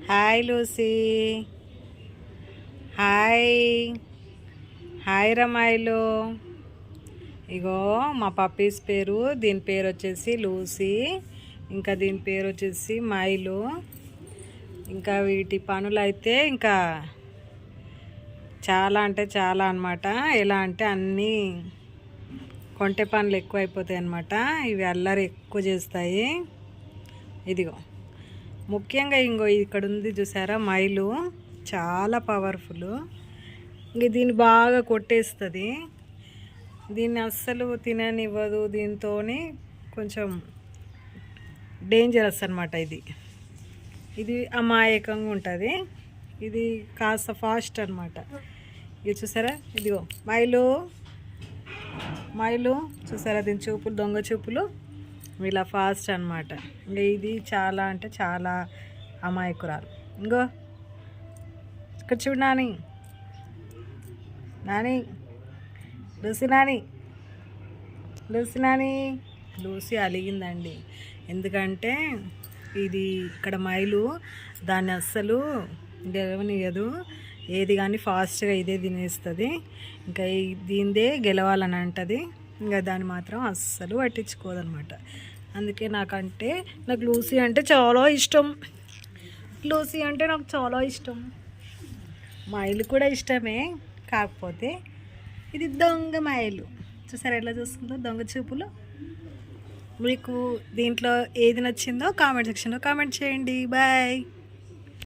Hi Lucy. Hi hi రమాయిలు. ఇగో మా పప్పీస్ పేరు, దీని పేరు వచ్చేసి లూసీ, ఇంకా దీని పేరు వచ్చేసి మైలు. ఇంకా వీటి పనులు అయితే ఇంకా చాలా అంటే చాలా అన్నమాట. ఎలా అంటే అన్నీ కొంటె పనులు ఎక్కువ అయిపోతాయి అన్నమాట. ఇవి అల్లరి ఎక్కువ చేస్తాయి. ఇదిగో ముఖ్యంగా ఇంకో ఇక్కడ ఉంది చూసారా, మైలు చాలా పవర్ఫుల్. ఇంక దీన్ని బాగా కొట్టేస్తుంది. దీన్ని అస్సలు తిననివ్వదు. దీంతో కొంచెం డేంజరస్ అనమాట. ఇది అమాయకంగా ఉంటుంది. ఇది కాస్త ఫాస్ట్ అనమాట. ఇది చూసారా, ఇదిగో మైలు మైలు చూసారా, దీని చూపులు దొంగ చూపులు ఇలా ఫాస్ట్ అనమాట. ఇంకా ఇది చాలా అంటే చాలా అమాయకురాలు. ఇంకో ఇక్కడ చూడు Nani, Nani Lucy, Nani Lucy, Nani Lucy అలిగిందండి. ఎందుకంటే ఇది ఇక్కడ మైలు దాన్ని అస్సలు గెలవనియదు. ఏది కానీ ఫాస్ట్గా ఇదే తినేస్తుంది. ఇంకా దీందే గెలవాలని అంటది. ఇంకా దాన్ని మాత్రం అస్సలు పట్టించుకోదనమాట. అందుకే నాకు లూసీ అంటే చాలా ఇష్టం. లూసీ అంటే నాకు చాలా ఇష్టం. మైలు కూడా ఇష్టమే, కాకపోతే ఇది దొంగ మైలు. చూసారా ఎట్లా చూస్తుందో దొంగ చూపులు. మీకు దీంట్లో ఏది నచ్చిందో కామెంట్ సెక్షన్లో కామెంట్ చేయండి. బాయ్.